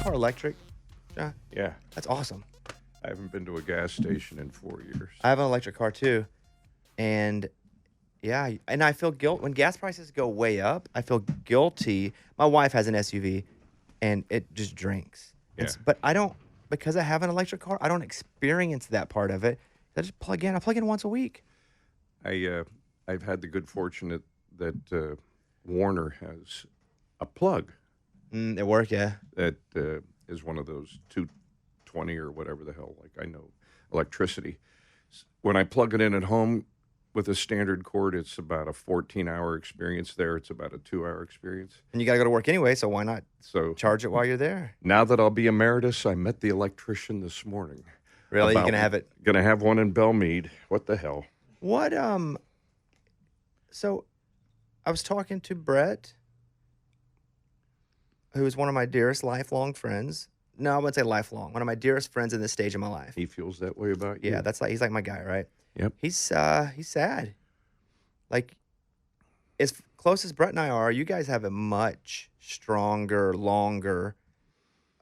car electric? John? Yeah. That's awesome. I haven't been to a gas station in 4 years. I have an electric car too, and yeah, and I feel guilt when gas prices go way up. I feel guilty. My wife has an SUV, and it just drinks. Yeah. But I don't because I have an electric car. I don't experience that part of it. I just plug in. I plug in once a week. I've had the good fortune that Warner has a plug It work, yeah. that is one of those 220 or whatever the hell, like I know, electricity. When I plug it in at home with a standard cord, it's about a 14-hour experience. There, it's about a 2-hour experience. And you got to go to work anyway, so why not So charge it while you're there? now that I'll be emeritus, I met the electrician this morning. Really, you're gonna have it? Gonna have one in Belmead. What the hell? What So, I was talking to Brett, who is one of my dearest lifelong friends. No, I wouldn't say lifelong. One of my dearest friends in this stage of my life. He feels that way about you? Yeah, he's like my guy, right? Yep. He's sad. Like, as close as Brett and I are, you guys have a much stronger, longer.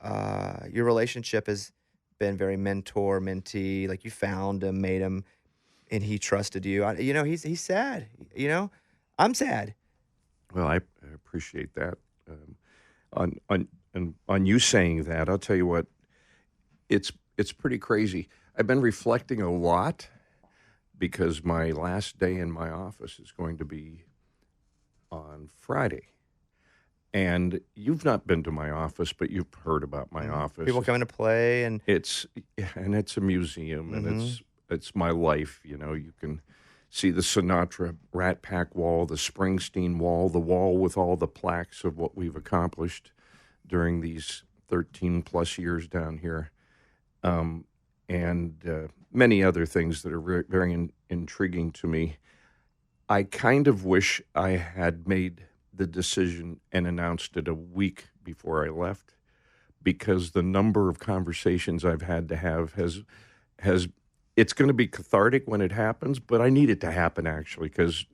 Your relationship has been very mentor-mentee. Like, you found him, made him, and he trusted you. He's sad. I'm sad. Well, I appreciate that. On you saying that, I'll tell you what, it's pretty crazy. I've been reflecting a lot because my last day in my office is going to be on Friday. And you've not been to my office, but you've heard about my office. People coming to play, and It's a museum, and it's my life. You can see the Sinatra Rat Pack wall, the Springsteen wall, the wall with all the plaques of what we've accomplished during these 13 plus years down here, and many other things that are very intriguing to me. I kind of wish I had made the decision and announced it a week before I left, because the number of conversations I've had to have has it's going to be cathartic when it happens, but I need it to happen actually, because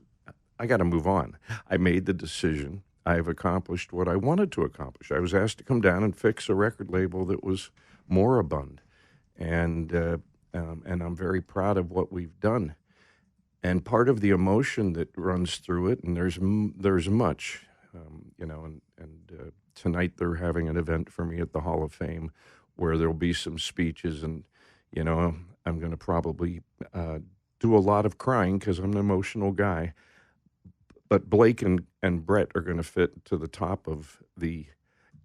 I got to move on. I made the decision. I've accomplished what I wanted to accomplish. I was asked to come down and fix a record label that was moribund, and I'm very proud of what we've done. And part of the emotion that runs through it, and there's much, and tonight they're having an event for me at the Hall of Fame where there'll be some speeches, and I'm going to probably do a lot of crying because I'm an emotional guy. But Blake and Brett are going to fit to the top of the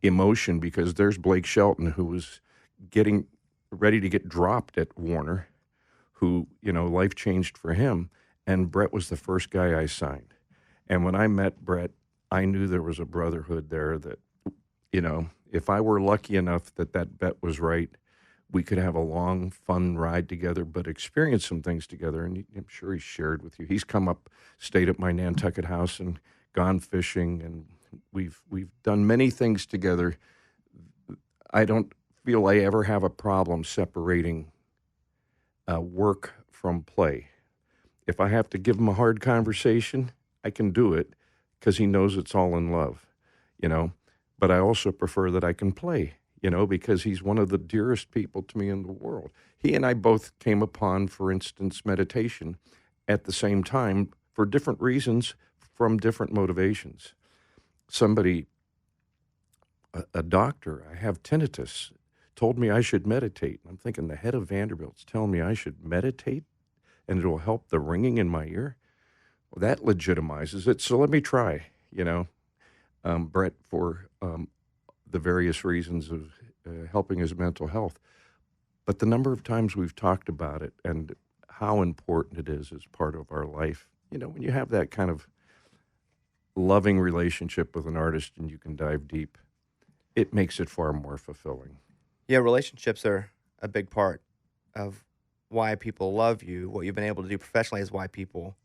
emotion, because there's Blake Shelton, who was getting ready to get dropped at Warner, who, life changed for him. And Brett was the first guy I signed. And when I met Brett, I knew there was a brotherhood there that, if I were lucky enough that bet was right, we could have a long, fun ride together, but experience some things together. And I'm sure he's shared with you. He's come up, stayed at my Nantucket house and gone fishing, and we've done many things together. I don't feel I ever have a problem separating work from play. If I have to give him a hard conversation, I can do it because he knows it's all in love, But I also prefer that I can play, because he's one of the dearest people to me in the world. He and I both came upon, for instance, meditation at the same time for different reasons, from different motivations. Somebody, a doctor, I have tinnitus, told me I should meditate. I'm thinking, the head of Vanderbilt's telling me I should meditate and it will help the ringing in my ear? Well, that legitimizes it. So let me try, Brett, for the various reasons of helping his mental health. But the number of times we've talked about it and how important it is as part of our life, when you have that kind of loving relationship with an artist and you can dive deep, it makes it far more fulfilling. Yeah, relationships are a big part of why people love you. What you've been able to do professionally is why people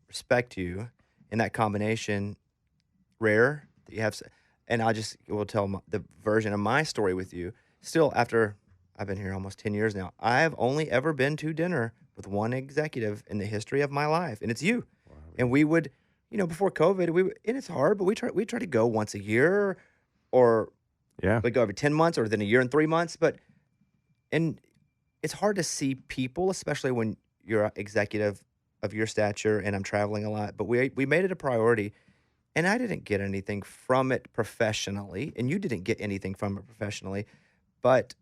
respect you. And that combination, rare that you have. And I just will tell the version of my story with you. Still, after I've been here almost 10 years now, I've only ever been to dinner with one executive in the history of my life, and it's you. Wow. And we would, before COVID, and it's hard, but we try to go once a year, or Yeah. We go every 10 months or within a year and 3 months. And it's hard to see people, especially when you're an executive of your stature and I'm traveling a lot. But we made it a priority. And I didn't get anything from it professionally, and you didn't get anything from it professionally. But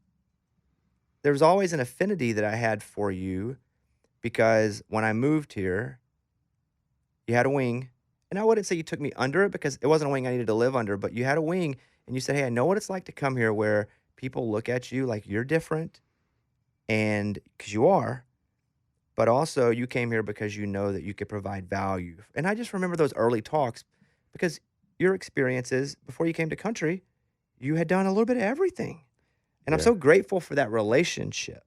there was always an affinity that I had for you because when I moved here, you had a wing. And I wouldn't say you took me under it because it wasn't a wing I needed to live under, but you had a wing and you said, hey, I know what it's like to come here where people look at you like you're different, and because you are, but also you came here because you know that you could provide value. And I just remember those early talks because your experiences before you came to country, you had done a little bit of everything. And I'm Yeah. so grateful for that relationship.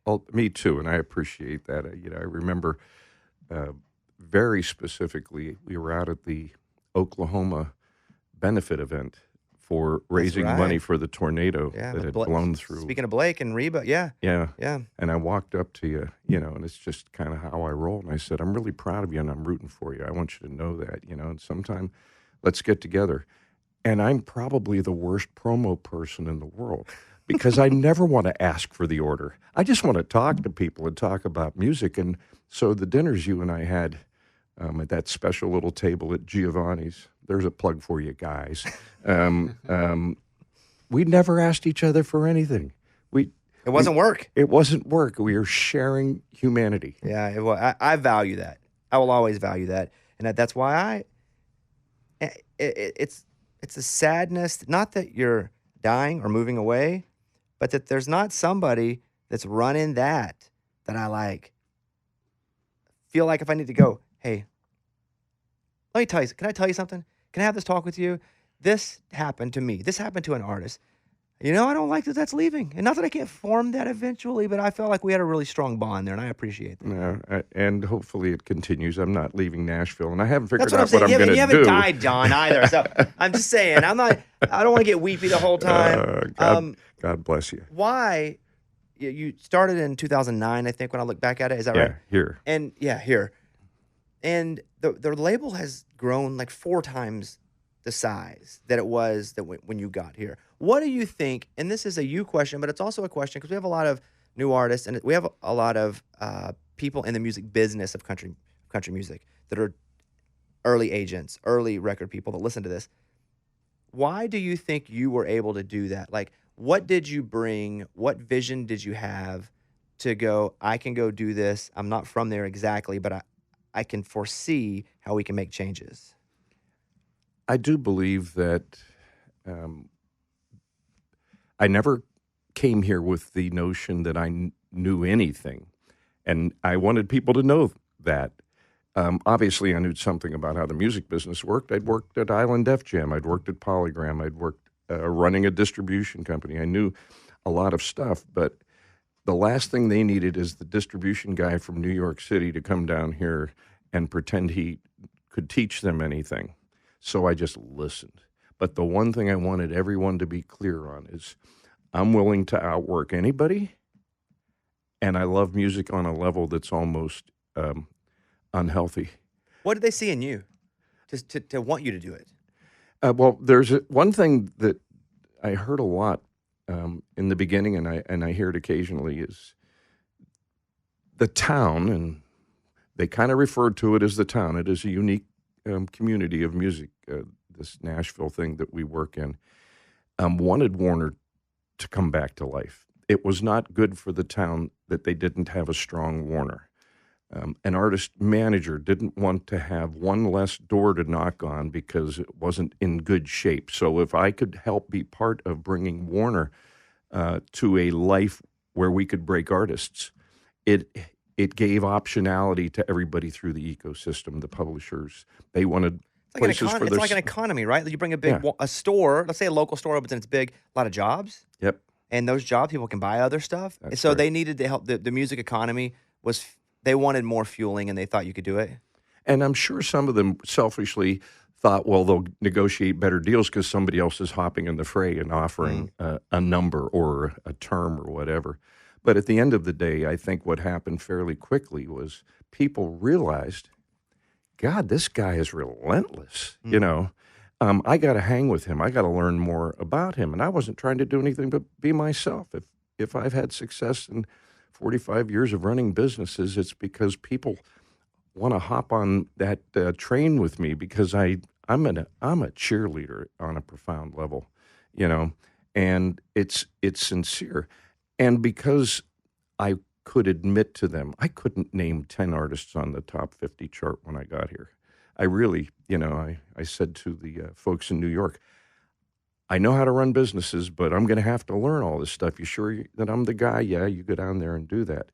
Well, me too, and I appreciate that. I remember very specifically, we were out at the Oklahoma benefit event for raising money right. for the tornado Yeah, that with had blown through. Speaking of Blake and Reba, yeah, Yeah. yeah. And I walked up to you, and it's just kind of how I roll. And I said, I'm really proud of you and I'm rooting for you. I want you to know that, and sometime let's get together. And I'm probably the worst promo person in the world because I never want to ask for the order. I just want to talk to people and talk about music. And so the dinners you and I had at that special little table at Giovanni's, there's a plug for you guys. We never asked each other for anything. It wasn't work. It wasn't work. We are sharing humanity. Yeah, I value that. I will always value that. And that's why it's a sadness, not that you're dying or moving away, but that there's not somebody that's running that I like. Feel like if I need to go, hey, let me tell you, can I tell you something? Can I have this talk with you? This happened to me. This happened to an artist. I don't like that that's leaving. And not that I can't form that eventually, but I felt like we had a really strong bond there, and I appreciate that. Yeah, and hopefully it continues. I'm not leaving Nashville, and I haven't figured That's what I'm out saying. what I'm going to do. You haven't died, John, either. So I'm just saying, I don't want to get weepy the whole time. God bless you. Why? You started in 2009, I think, when I look back at it. Is that right? Here. And here. And the label has grown like 4 times the size that it was when you got here. What do you think? And this is a you question, but it's also a question because we have a lot of new artists and we have a lot of people in the music business of country music that are early agents, early record people that listen to this. Why do you think you were able to do that? Like, what did you bring? What vision did you have to go, I can go do this? I'm not from there exactly, but I can foresee how we can make changes. I do believe that I never came here with the notion that I knew anything, and I wanted people to know that. Obviously, I knew something about how the music business worked. I'd worked at Island Def Jam. I'd worked at Polygram. I'd worked running a distribution company. I knew a lot of stuff, but the last thing they needed is the distribution guy from New York City to come down here and pretend he could teach them anything. So I just listened. But the one thing I wanted everyone to be clear on is I'm willing to outwork anybody, and I love music on a level that's almost unhealthy. What did they see in you to want you to do it? Well, there's one thing that I heard a lot in the beginning, and I hear it occasionally, is the town, and they kind of referred to it as the town. It is a unique community of music, this Nashville thing that we work in, wanted Warner to come back to life. It was not good for the town that they didn't have a strong Warner. An artist manager didn't want to have one less door to knock on because it wasn't in good shape. So if I could help be part of bringing Warner to a life where we could break artists, it gave optionality to everybody through the ecosystem. The publishers, they wanted places for their... It's like an economy, right? You bring a store, let's say a local store opens and it's big, a lot of jobs. Yep. And those jobs, people can buy other stuff. That's so right. They needed to help. The music economy they wanted more fueling and they thought you could do it. And I'm sure some of them selfishly thought, well, they'll negotiate better deals because somebody else is hopping in the fray and offering a number or a term or whatever. But at the end of the day, I think what happened fairly quickly was people realized, God, this guy is relentless, I got to hang with him. I got to learn more about him. And I wasn't trying to do anything but be myself. If I've had success in 45 years of running businesses, it's because people want to hop on that train with me because I'm a cheerleader on a profound level, you know, and it's sincere. And because I could admit to them, I couldn't name 10 artists on the top 50 chart when I got here. I really, I said to the folks in New York, I know how to run businesses, but I'm going to have to learn all this stuff. You sure that I'm the guy? Yeah, you go down there and do that.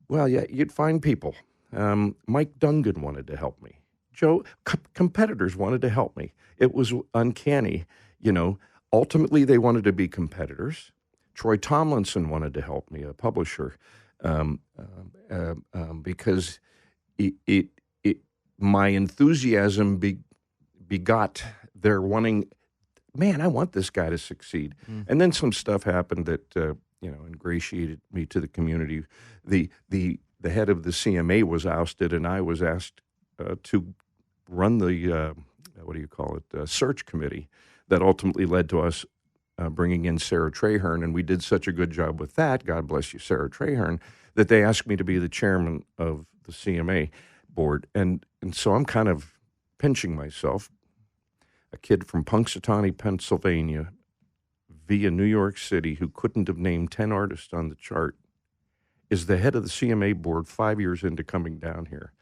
Well, yeah, you'd find people. Mike Dungan wanted to help me. Competitors wanted to help me. It was uncanny, Ultimately, they wanted to be competitors. Troy Tomlinson wanted to help me, a publisher, because my enthusiasm begot their wanting. Man, I want this guy to succeed. And then some stuff happened that ingratiated me to the community. The head of the CMA was ousted, and I was asked to run the search committee that ultimately led to us bringing in Sarah Traherne, and we did such a good job with that. God bless you, Sarah Traherne, that they asked me to be the chairman of the CMA board, and so I'm kind of pinching myself. A kid from Punxsutawney, Pennsylvania, via New York City, who couldn't have named 10 artists on the chart, is the head of the CMA board 5 years into coming down here.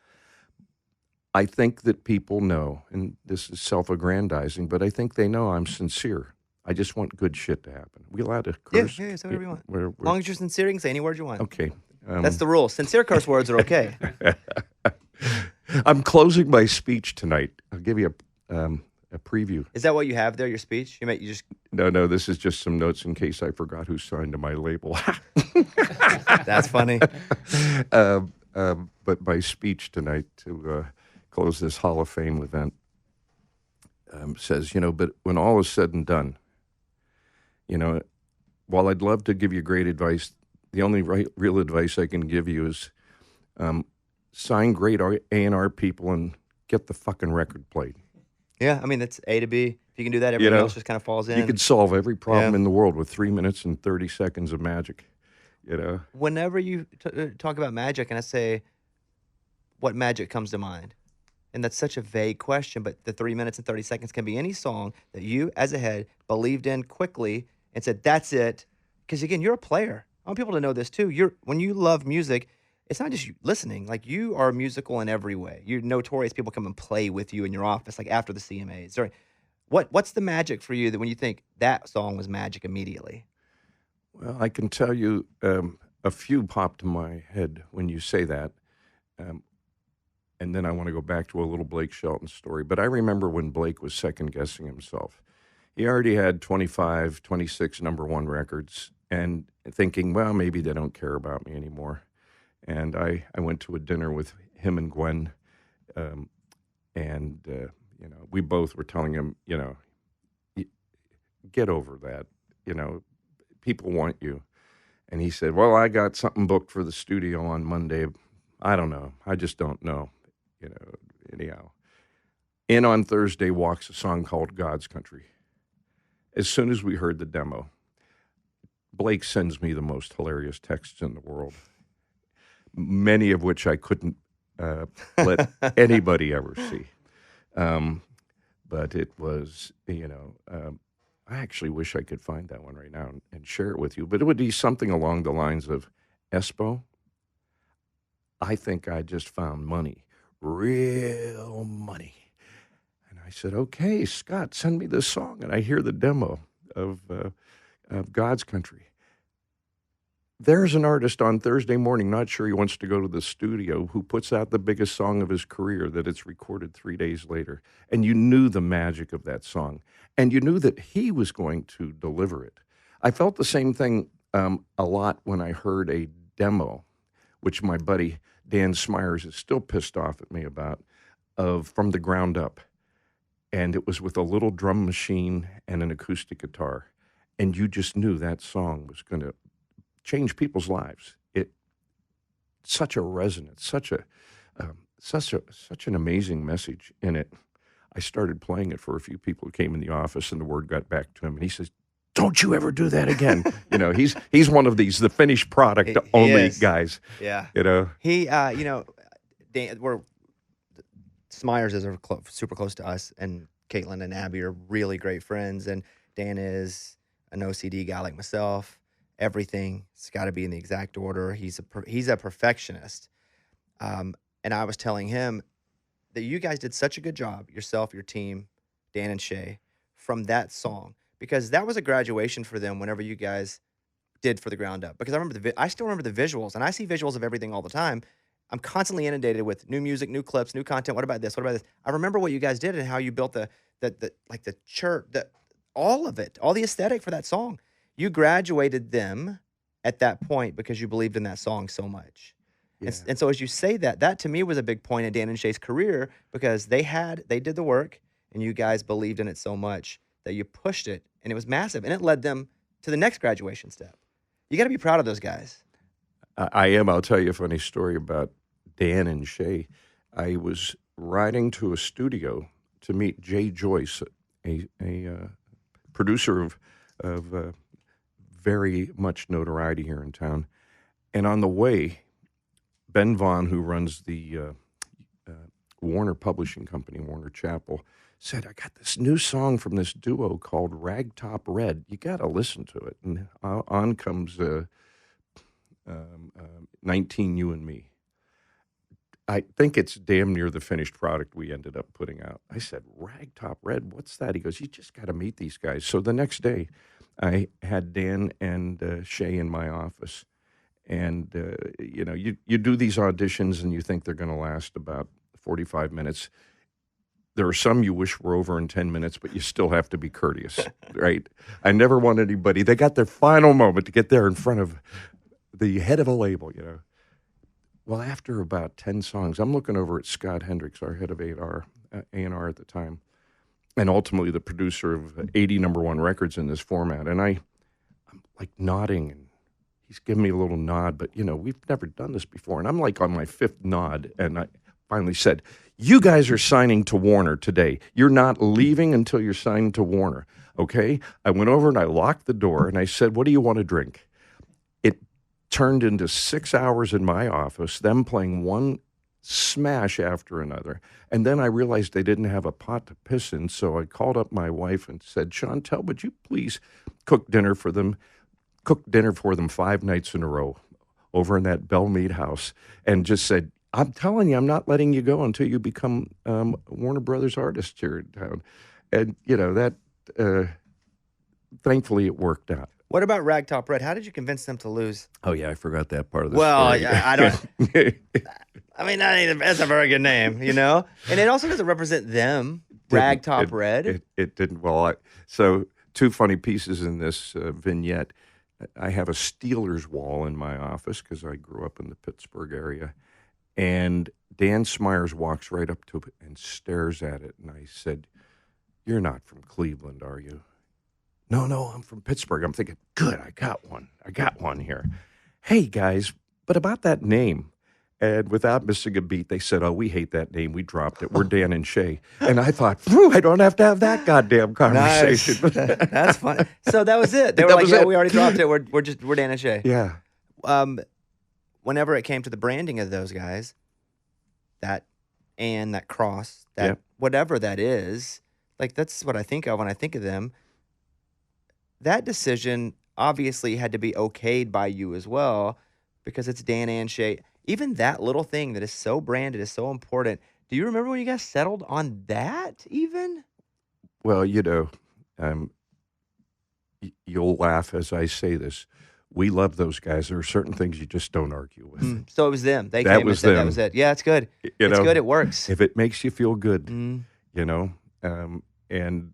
I think that people know, and this is self-aggrandizing, but I think they know I'm sincere. I just want good shit to happen. We allowed to curse? Yeah, say whatever you want. As long as you're sincere, you can say any word you want. Okay. That's the rule. Sincere curse words are okay. I'm closing my speech tonight. I'll give you a preview. Is that what you have there, your speech? You just... No, this is just some notes in case I forgot who signed to my label. That's funny. But my speech tonight to close this Hall of Fame event says, but when all is said and done, while I'd love to give you great advice, the only real advice I can give you is sign great A&R people and get the fucking record played. Yeah, I mean, that's A to B. If you can do that, everything else just kind of falls in. You could solve every problem in the world with 3 minutes and 30 seconds of magic, Whenever you talk about magic, and I say, what magic comes to mind? And that's such a vague question, but the 3 minutes and 30 seconds can be any song that you, as a head, believed in quickly and said, that's it. Because, again, you're a player. I want people to know this, too. When you love music, it's not just you listening. Like, you are musical in every way. You're notorious. People come and play with you in your office, like after the CMAs. Sorry. What's the magic for you that when you think that song was magic immediately? Well, I can tell you a few pop to my head when you say that. And then I want to go back to a little Blake Shelton story. But I remember when Blake was second-guessing himself. He already had 25, 26 number one records and thinking, well, maybe they don't care about me anymore. And I went to a dinner with him and Gwen, and we both were telling him, get over that. People want you. And he said, well, I got something booked for the studio on Monday. I don't know. I just don't know. Anyhow. In on Thursday walks a song called God's Country. As soon as we heard the demo, Blake sends me the most hilarious texts in the world, many of which I couldn't let anybody ever see. But it was, I actually wish I could find that one right now and share it with you. But it would be something along the lines of, Espo, I think I just found money. Real money. And I said, okay, Scott, send me this song. And I hear the demo of God's Country. There's an artist on Thursday morning, not sure he wants to go to the studio, who puts out the biggest song of his career that it's recorded 3 days later. And you knew the magic of that song. And you knew that he was going to deliver it. I felt the same thing a lot when I heard a demo, which my buddy Dan Smyers is still pissed off at me about, of From the Ground Up. And it was with a little drum machine and an acoustic guitar. And you just knew that song was going to change people's lives. Such a resonance, such an amazing message in it. I started playing it for a few people who came in the office, and the word got back to him, and he says, "Don't you ever do that again." He's one of these the finished product He only is. guys. Yeah. You know, He, Smyers is super close to us, and Caitlin and Abby are really great friends, and Dan is an OCD guy like myself. Everything's got to be in the exact order. He's a perfectionist. And I was telling him that you guys did such a good job, yourself, your team, Dan and Shay, from that song, because that was a graduation for them whenever you guys did For the Ground Up. Because I still remember the visuals, and I see visuals of everything all the time. I'm constantly inundated with new music, new clips, new content. What about this? What about this? I remember what you guys did and how you built the church, all of it, all the aesthetic for that song. You graduated them at that point because you believed in that song so much. yeah. And so as you say that to me was a big point in Dan and Shay's career, because they did the work and you guys believed in it so much that you pushed it, and it was massive, and it led them to the next graduation step. You got to be proud of those guys. I am. I'll tell you a funny story about Dan and Shay. I was riding to a studio to meet Jay Joyce, a producer of very much notoriety here in town. And on the way, Ben Vaughn, who runs the Warner Publishing Company, Warner Chappell, said, "I got this new song from this duo called Ragtop Red. You got to listen to it." And on comes 19 You and Me. I think it's damn near the finished product we ended up putting out. I said, "Ragtop Red, what's that?" He goes, "You just got to meet these guys." So the next day, I had Dan and Shay in my office. And, you do these auditions and you think they're going to last about 45 minutes. There are some you wish were over in 10 minutes, but you still have to be courteous, right? I never want anybody, they got their final moment to get there in front of the head of a label. Well, after about 10 songs, I'm looking over at Scott Hendricks, our head of A&R at the time, and ultimately the producer of 80 number one records in this format. And I'm like nodding, and he's giving me a little nod, but, we've never done this before. And I'm like on my fifth nod, and I finally said, "You guys are signing to Warner today. You're not leaving until you're signed to Warner, okay?" I went over and I locked the door, and I said, "What do you want to drink?" It turned into 6 hours in my office, them playing one smash after another. And then I realized they didn't have a pot to piss in, so I called up my wife and said, "Chantel, would you please cook dinner for them 5 nights in a row over in that Bellmead house," and just said, "I'm telling you, I'm not letting you go until you become Warner Brothers artist here in town." And, that thankfully it worked out. What about Ragtop Red? How did you convince them to lose? Oh, yeah, I forgot that part of the Well, story. yeah, I don't. I mean, that's a very good name, And it also doesn't represent them. Ragtop Red. It didn't. Well, so two funny pieces in this vignette. I have a Steelers wall in my office because I grew up in the Pittsburgh area. And Dan Smyers walks right up to it and stares at it. And I said, "You're not from Cleveland, are you?" No, I'm from Pittsburgh." I'm thinking, good, I got one here. "Hey, guys, but about that name." And without missing a beat, they said, "Oh, we hate that name. We dropped it. We're Dan and Shay." And I thought, I don't have to have that goddamn conversation. Nice. That's funny. So that was it. They were That like, was "Yeah, it. we already dropped it. We're Dan and Shay." Yeah. Whenever it came to the branding of those guys, that cross, that whatever that is, like that's what I think of when I think of them. That decision obviously had to be okayed by you as well, because it's Dan and Shay. Even that little thing that is so branded is so important. Do you remember when you guys settled on that even? Well, you'll laugh as I say this. We love those guys. There are certain things you just don't argue with. So it was them. They That came was and said them. that was it. Yeah, it's good. It's good. It works. If it makes you feel good, Mm. and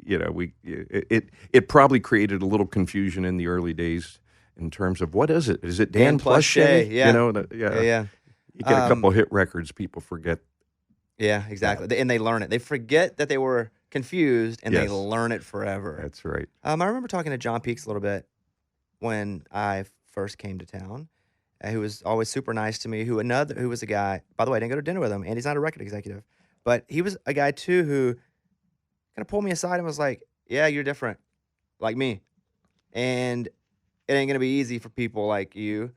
it probably created a little confusion in the early days in terms of what is it? Is it Dan plus Shay? Yeah. Yeah. You get a couple hit records, people forget. Yeah, exactly. And they learn it. They forget that they were confused, and they Yes. learn it forever. That's right. I remember talking to John Peaks a little bit when I first came to town, who was always super nice to me, who was a guy, by the way, I didn't go to dinner with him, and he's not a record executive, but he was a guy too who kind of pulled me aside and was like, "Yeah, you're different, like me, and it ain't gonna be easy for people like you.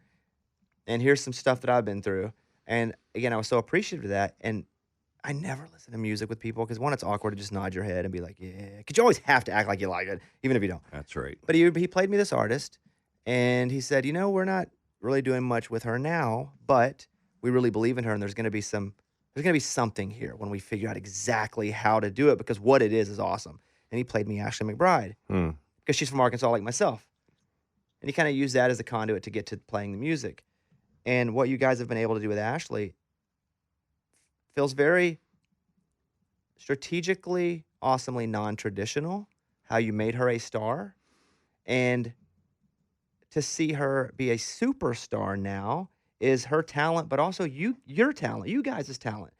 And here's some stuff that I've been through." And again, I was so appreciative of that. And I never listen to music with people because one, it's awkward to just nod your head and be like, "Yeah," because you always have to act like you like it, even if you don't. That's right. But he played me this artist, and he said, we're not really doing much with her now, but we really believe in her, and there's gonna be something here when we figure out exactly how to do it because what it is awesome. And he played me Ashley McBride Hmm. because she's from Arkansas like myself, and he kind of used that as a conduit to get to playing the music. And what you guys have been able to do with Ashley feels very strategically, awesomely non-traditional. How you made her a star, and to see her be a superstar now is her talent, but also your talent, you guys' talent.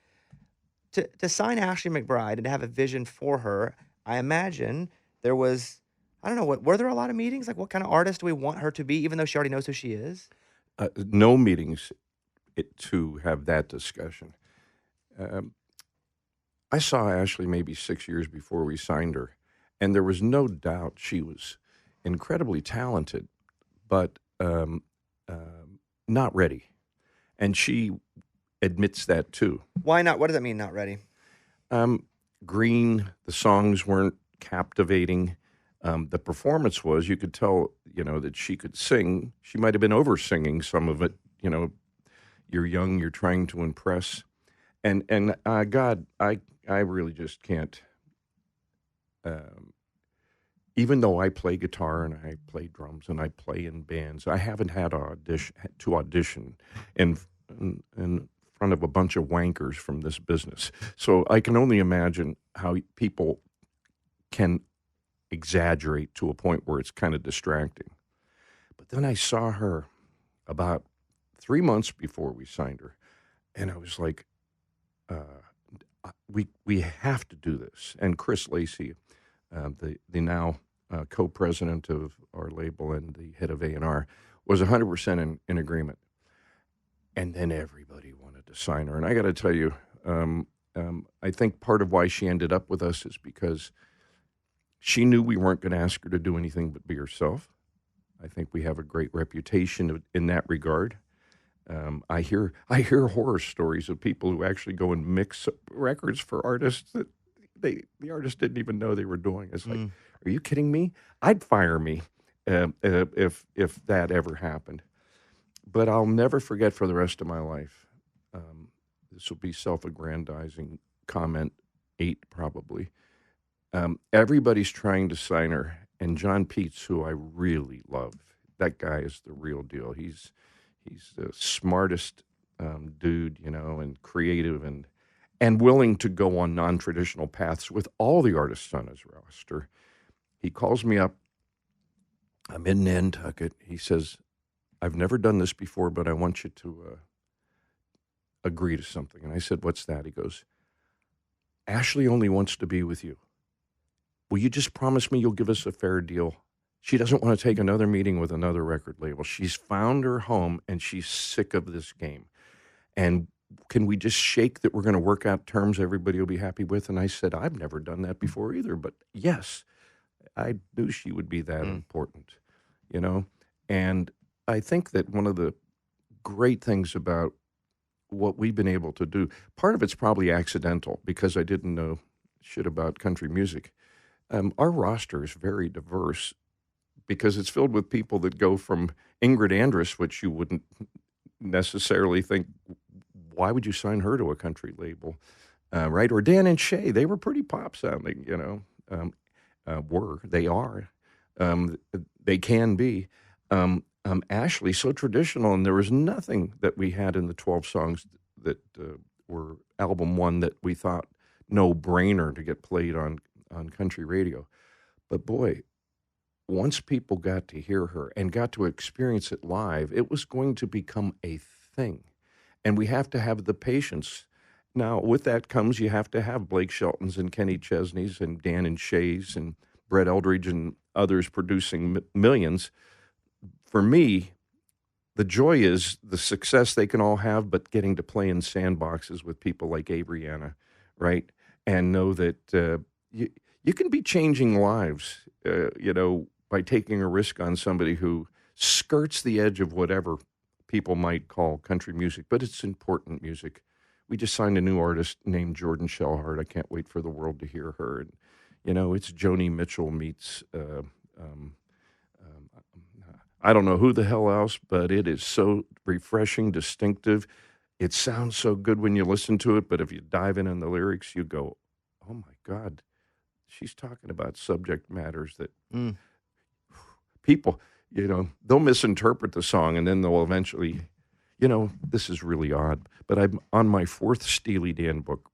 To sign Ashley McBride and to have a vision for her, I imagine there was, I don't know, were there a lot of meetings? Like, what kind of artist do we want her to be, even though she already knows who she is? No meetings to have that discussion. Um, I saw Ashley maybe 6 years before we signed her, and there was no doubt she was incredibly talented, but not ready. And she admits that too. Why not? What does that mean, not ready? Green, the songs weren't captivating. The performance was, you could tell, that she could sing. She might have been over singing some of it. You're young, you're trying to impress. And God, I really just can't. Even though I play guitar and I play drums and I play in bands, I haven't had to audition in front of a bunch of wankers from this business. So I can only imagine how people can exaggerate to a point where it's kind of distracting. But then I saw her about 3 months before we signed her, and I was like, we have to do this. And Chris Lacey, the now co-president of our label and the head of A&R, was 100% in agreement. And then everybody wanted to sign her. And I got to tell you, I think part of why she ended up with us is because she knew we weren't going to ask her to do anything but be herself. I think we have a great reputation in that regard. I hear horror stories of people who actually go and mix records for artists that the artist didn't even know they were doing. It's like, are you kidding me? I'd fire me if that ever happened. But I'll never forget for the rest of my life. This will be self-aggrandizing comment 8 probably. Everybody's trying to sign her, and John Peets, who I really love, that guy is the real deal. He's the smartest dude, and creative and willing to go on non-traditional paths with all the artists on his roster. He calls me up. I'm in Nantucket. He says, "I've never done this before, but I want you to agree to something." And I said, "What's that?" He goes, "Ashley only wants to be with you. Will you just promise me you'll give us a fair deal? She doesn't want to take another meeting with another record label. She's found her home, and she's sick of this game. And can we just shake that we're going to work out terms everybody will be happy with?" And I said, "I've never done that before either, but yes, I knew she would be that important, And I think that one of the great things about what we've been able to do, part of it's probably accidental because I didn't know shit about country music. Our roster is very diverse because it's filled with people that go from Ingrid Andress, which you wouldn't necessarily think, why would you sign her to a country label, right? Or Dan and Shay, they were pretty pop sounding, they are, they can be. Ashley, so traditional, and there was nothing that we had in the 12 songs that were album one that we thought no-brainer to get played on country radio. But boy, once people got to hear her and got to experience it live, it was going to become a thing. And we have to have the patience. Now, with that comes you have to have Blake Sheltons and Kenny Chesneys and Dan and Shay's and Brett Eldredge and others producing millions. For me, the joy is the success they can all have, but getting to play in sandboxes with people like Abriana, right? And know that you can be changing lives, by taking a risk on somebody who skirts the edge of whatever people might call country music, but it's important music. We just signed a new artist named Jordan Shellhart. I can't wait for the world to hear her. And, it's Joni Mitchell meets, I don't know who the hell else, but it is so refreshing, distinctive. It sounds so good when you listen to it, but if you dive in on the lyrics, you go, oh my God, she's talking about subject matters that Mm. people, they'll misinterpret the song and then they'll eventually, this is really odd, but I'm on my fourth Steely Dan book.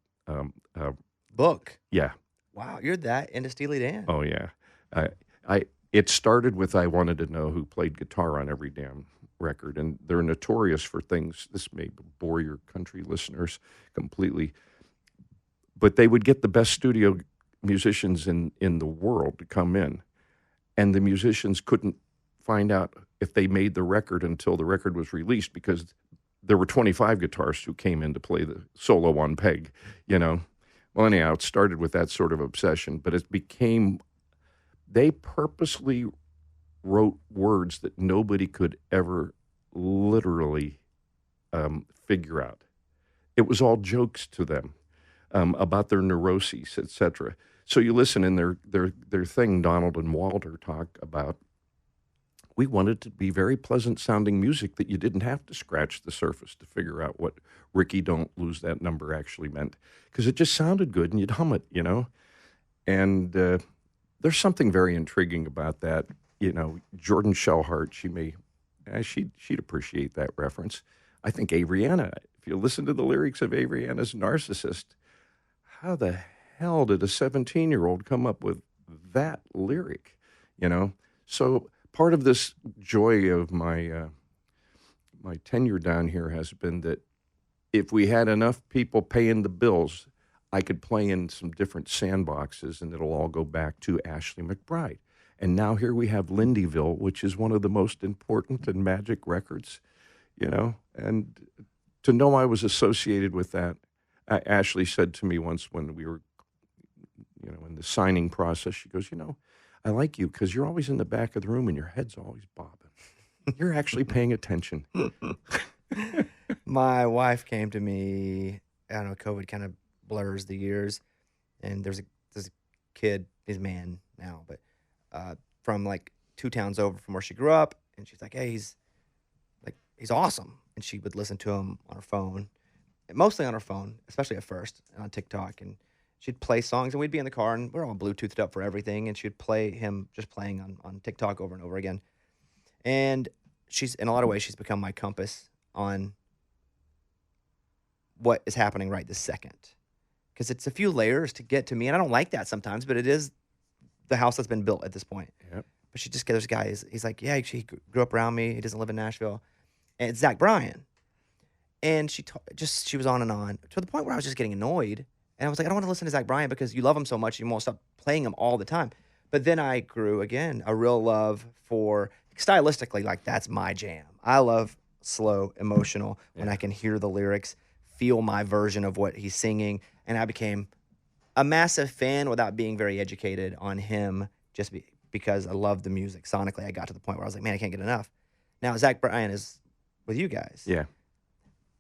Book. Yeah. Wow, you're that into Steely Dan. Oh, yeah. It started with I wanted to know who played guitar on every damn record, and they're notorious for things. This may bore your country listeners completely, but they would get the best studio musicians in the world to come in, and the musicians couldn't find out if they made the record until the record was released because there were 25 guitarists who came in to play the solo on Peg, Well, anyhow, it started with that sort of obsession, but it became, they purposely wrote words that nobody could ever literally figure out. It was all jokes to them about their neuroses, etc. So you listen in their thing, Donald and Walter talk about, we wanted to be very pleasant sounding music that you didn't have to scratch the surface to figure out what Ricky Don't Lose That Number actually meant, because it just sounded good and you'd hum it, And there's something very intriguing about that. Jordan Shellhart, she'd appreciate that reference. I think Avriana, if you listen to the lyrics of Avriana's Narcissist, how the hell did a 17-year-old come up with that lyric, So part of this joy of my my tenure down here has been that if we had enough people paying the bills, I could play in some different sandboxes and it'll all go back to Ashley McBride. And now here we have Lindyville, which is one of the most important and magic records, and to know I was associated with that. Ashley said to me once when we were, in the signing process, she goes, I like you because you're always in the back of the room and your head's always bobbing. You're actually paying attention. My wife came to me, I don't know, COVID kind of blurs the years, and there's a kid, he's a man now, but from like 2 towns over from where she grew up, and she's like, hey, he's awesome. And she would listen to him on her phone, mostly on her phone, especially at first, on TikTok, and she'd play songs, and we'd be in the car, and we're all Bluetoothed up for everything, and she'd play him just playing on TikTok over and over again. And she's, in a lot of ways, she's become my compass on what is happening right this second. Because it's a few layers to get to me, and I don't like that sometimes, but it is the house that's been built at this point. Yep. But she just gets, this guy, he's like, yeah, he grew up around me, he doesn't live in Nashville, and it's Zach Bryan. And she was on and on, to the point where I was just getting annoyed. And I was like, I don't want to listen to Zach Bryan because you love him so much, you won't stop playing him all the time. But then I grew, again, a real love for, stylistically, like, that's my jam. I love slow, emotional, when I can hear the lyrics, feel my version of what he's singing. And I became a massive fan without being very educated on him, just because I love the music. Sonically, I got to the point where I was like, man, I can't get enough. Now, Zach Bryan is with you guys. Yeah.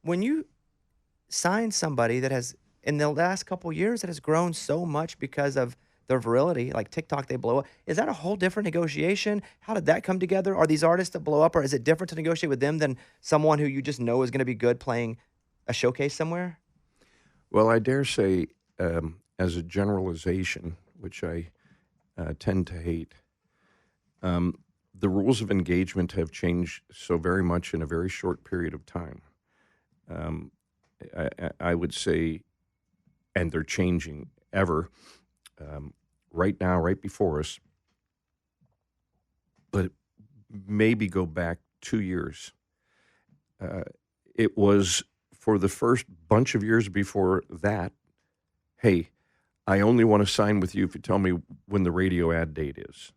When you sign somebody that has, in the last couple years, that has grown so much because of their virility, like TikTok, they blow up. Is that a whole different negotiation? How did that come together? Are these artists that blow up, or is it different to negotiate with them than someone who you just know is going to be good playing a showcase somewhere? Well, I dare say, as a generalization, which I tend to hate, the rules of engagement have changed so very much in a very short period of time. I would say, and they're changing ever, right now, right before us, but maybe go back 2 years. It was, for the first bunch of years before that, hey, I only want to sign with you if you tell me when the radio ad date is.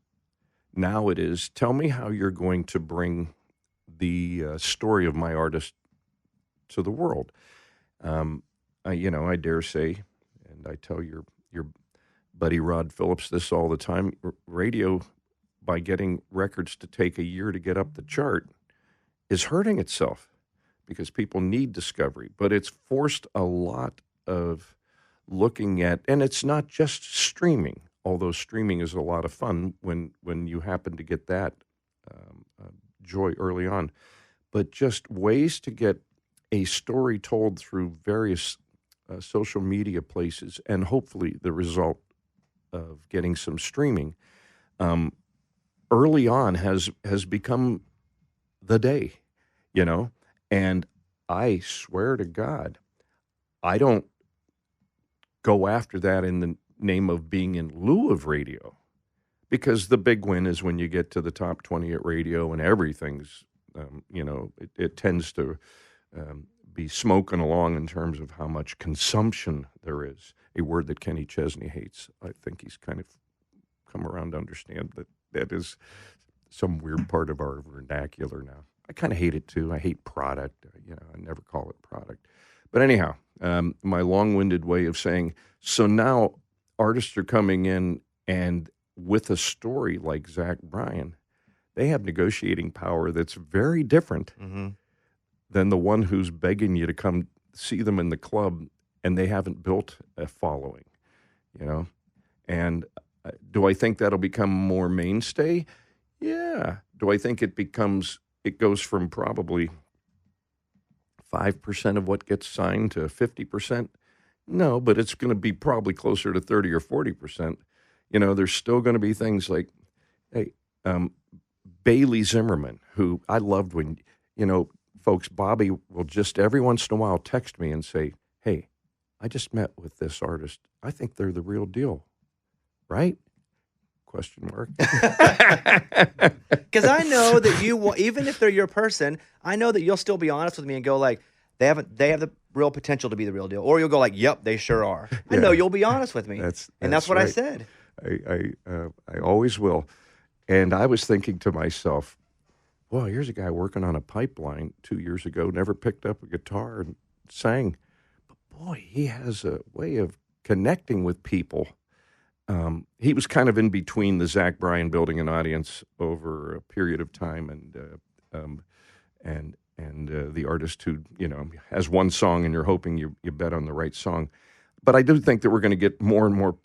Now it is, tell me how you're going to bring the story of my artist to the world. I dare say, and I tell your buddy Rod Phillips this all the time. Radio, by getting records to take a year to get up the chart, is hurting itself because people need discovery. But it's forced a lot of looking at, and it's not just streaming, although streaming is a lot of fun when you happen to get that joy early on, but just ways to get a story told through various social media places, and hopefully the result of getting some streaming early on has become the day, and I swear to God, I don't go after that in the name of being in lieu of radio, because the big win is when you get to the top 20 at radio and everything's, it tends to be smoking along in terms of how much consumption there is, a word that Kenny Chesney hates. I think he's kind of come around to understand that is some weird part of our vernacular now. I kind of hate it too. I hate product. I never call it product. But anyhow, my long-winded way of saying, so now artists are coming in, and with a story like Zach Bryan, they have negotiating power that's very different than the one who's begging you to come see them in the club, and they haven't built a following, And do I think that'll become more mainstay? Yeah. Do I think it goes from probably 5% of what gets signed to 50%? No, but it's going to be probably closer to 30 or 40%. There's still going to be things like, hey, Bailey Zimmerman, who I loved when, folks, Bobby will just every once in a while text me and say, hey, I just met with this artist. I think they're the real deal. Right? Question mark. Because I know that you will, even if they're your person, I know that you'll still be honest with me and go like, they have the real potential to be the real deal. Or you'll go like, yep, they sure are. I know you'll be honest with me. That's what right. I said. I always will. And I was thinking to myself, well, here's a guy working on a pipeline 2 years ago, never picked up a guitar and sang. But boy, he has a way of connecting with people. He was kind of in between the Zach Bryan building an audience over a period of time and the artist who, has one song and you're hoping you bet on the right song. But I do think that we're going to get more and more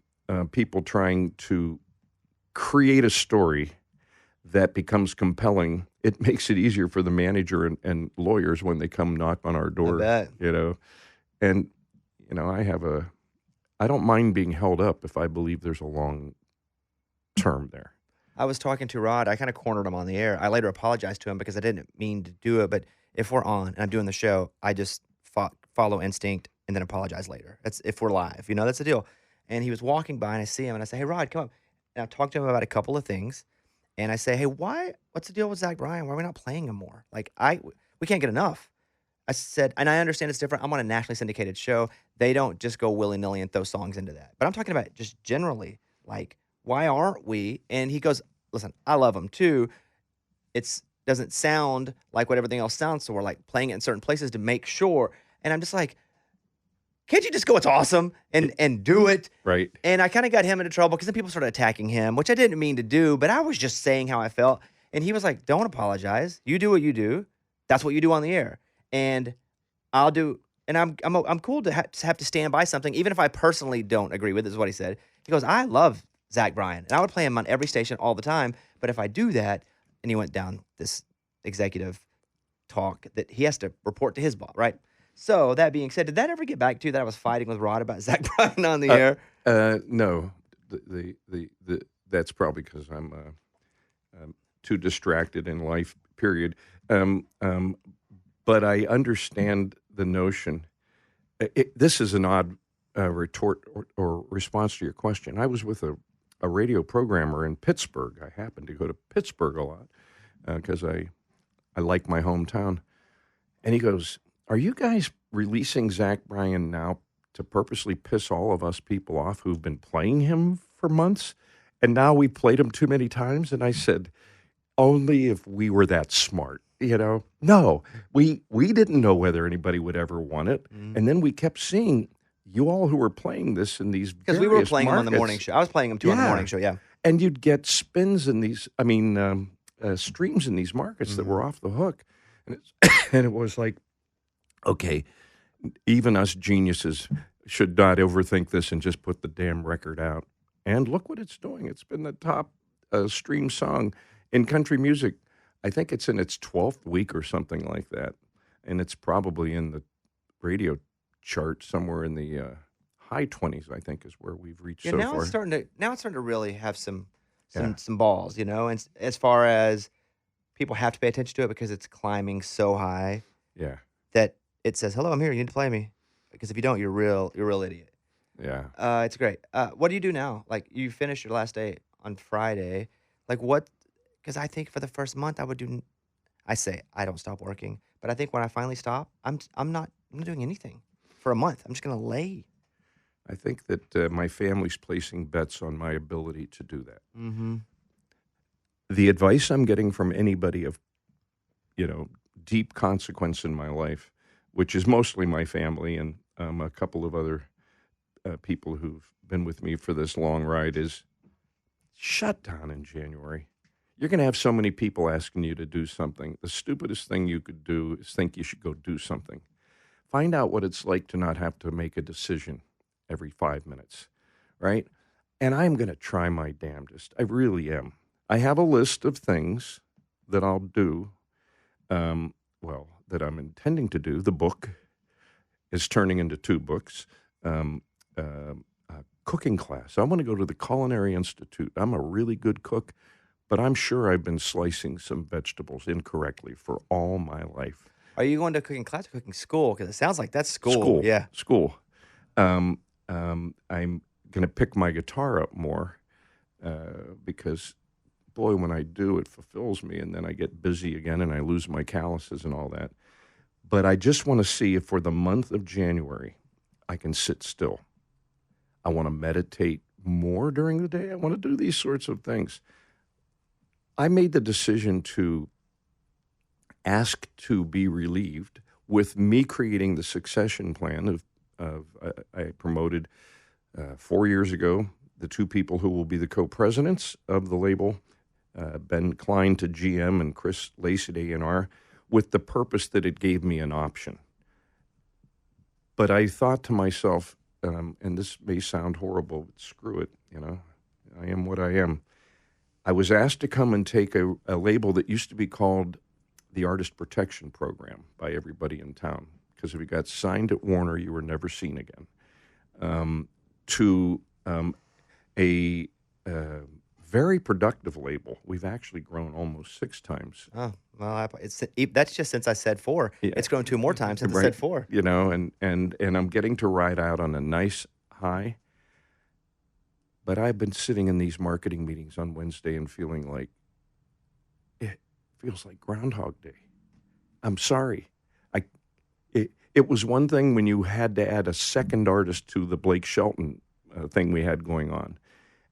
people trying to create a story that becomes compelling. It makes it easier for the manager and lawyers when they come knock on our door. I bet. And, I don't mind being held up if I believe there's a long term there. I was talking to Rod. I kind of cornered him on the air. I later apologized to him because I didn't mean to do it. But if we're on and I'm doing the show, I just follow instinct and then apologize later. That's if we're live. That's the deal. And he was walking by and I see him and I say, hey, Rod, come up. And I talked to him about a couple of things. And I say, hey, what's the deal with Zach Bryan? Why are we not playing him more? We can't get enough. I said, and I understand it's different. I'm on a nationally syndicated show. They don't just go willy-nilly and throw songs into that. But I'm talking about just generally, why aren't we? And he goes, listen, I love them too. It doesn't sound like what everything else sounds, so we're playing it in certain places to make sure. And I'm just like, can't you just go, it's awesome, and do it? Right. And I kind of got him into trouble because then people started attacking him, which I didn't mean to do, but I was just saying how I felt. And he was like, don't apologize. You do what you do. That's what you do on the air. And I'll do, and I'm cool to have to stand by something, even if I personally don't agree with it, is what he said. He goes, I love Zach Bryan, and I would play him on every station all the time, but if I do that, and he went down this executive talk that he has to report to his boss, right? So that being said, did that ever get back to you that I was fighting with Rod about Zach Bryan on the air? No, that's probably because I'm too distracted in life. Period. But I understand the notion. This is an odd retort or response to your question. I was with a radio programmer in Pittsburgh. I happen to go to Pittsburgh a lot because I like my hometown. And he goes, are you guys releasing Zach Bryan now to purposely piss all of us people off who've been playing him for months? And now we played him too many times? And I said, only if we were that smart. No, we didn't know whether anybody would ever want it. And then we kept seeing you all who were playing this in these Because we were various playing them on the morning markets, show. I was playing them too on the morning show. Yeah. and you'd get spins in these, streams in these markets that were off the hook. And, and it was like, okay, even us geniuses should not overthink this and just put the damn record out. And look what it's doing. It's been the top stream song in country music. I think it's in its 12th week or something like that. And it's probably in the radio chart somewhere in the high 20s, I think, is where we've reached so now far. it's starting to really have some balls, you know, and as far as people have to pay attention to it because it's climbing so high that it says, "Hello, I'm here. You need to play me." Because if you don't, you're a real idiot. Yeah. It's great. What do you do now? Like, you finished your last day on Friday. Like, what? Because I think for the first month I would do. I say I don't stop working, but I think when I finally stop, I'm not doing anything for a month. I'm just gonna lay. I think that my family's placing bets on my ability to do that. Mm-hmm. The advice I'm getting from anybody of, deep consequence in my life, which is mostly my family and a couple of other people who've been with me for this long ride, is shut down in January. You're going to have so many people asking you to do something. The stupidest thing you could do is think you should go do something. Find out what it's like to not have to make a decision every 5 minutes, right? And I'm going to try my damnedest. I really am. I have a list of things that I'll do, that I'm intending to do. The book is turning into 2 books. Cooking class. I want to go to the Culinary Institute. I'm a really good cook, but I'm sure I've been slicing some vegetables incorrectly for all my life. Are you going to cooking class or cooking school? Because it sounds like that's school. Yeah. School. I'm going to pick my guitar up more because, boy, when I do, it fulfills me, and then I get busy again and I lose my calluses and all that. But I just want to see if for the month of January I can sit still. I want to meditate more during the day. I want to do these sorts of things. I made the decision to ask to be relieved with me creating the succession plan I promoted 4 years ago the 2 people who will be the co-presidents of the label, Ben Klein to GM and Chris Lacey to A&R, with the purpose that it gave me an option. But I thought to myself, and this may sound horrible, but screw it, I am what I am. I was asked to come and take a label that used to be called the Artist Protection Program by everybody in town, because if you got signed at Warner, you were never seen again, to a very productive label. We've actually grown almost 6 times. Oh, well, that's just since I said 4. Yeah. It's grown 2 more times since I said 4. And I'm getting to ride out on a nice high. But I've been sitting in these marketing meetings on Wednesday and feeling like it feels like Groundhog Day. I'm sorry. It was one thing when you had to add a second artist to the Blake Shelton thing we had going on.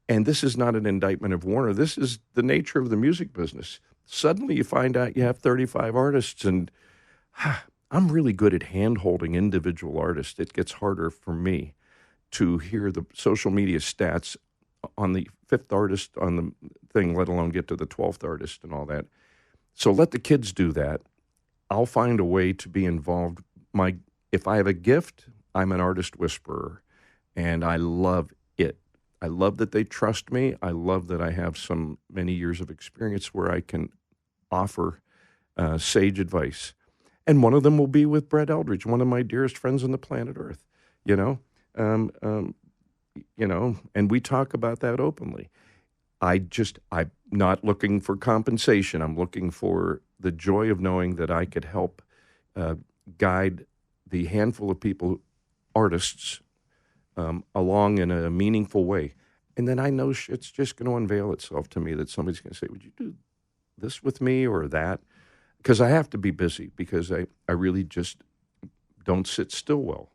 And this is not an indictment of Warner. This is the nature of the music business. Suddenly you find out you have 35 artists, and I'm really good at hand-holding individual artists. It gets harder for me to hear the social media stats on the 5th artist on the thing, let alone get to the 12th artist and all that. So let the kids do that. I'll find a way to be involved. If I have a gift, I'm an artist whisperer, and I love it. I love that they trust me. I love that I have many years of experience where I can offer sage advice. And one of them will be with Brett Eldredge, one of my dearest friends on the planet Earth, and we talk about that openly. I'm not looking for compensation. I'm looking for the joy of knowing that I could help guide the handful of people, artists, along in a meaningful way. And then I know it's just going to unveil itself to me that somebody's going to say, would you do this with me or that? Because I have to be busy, because I really just don't sit still well.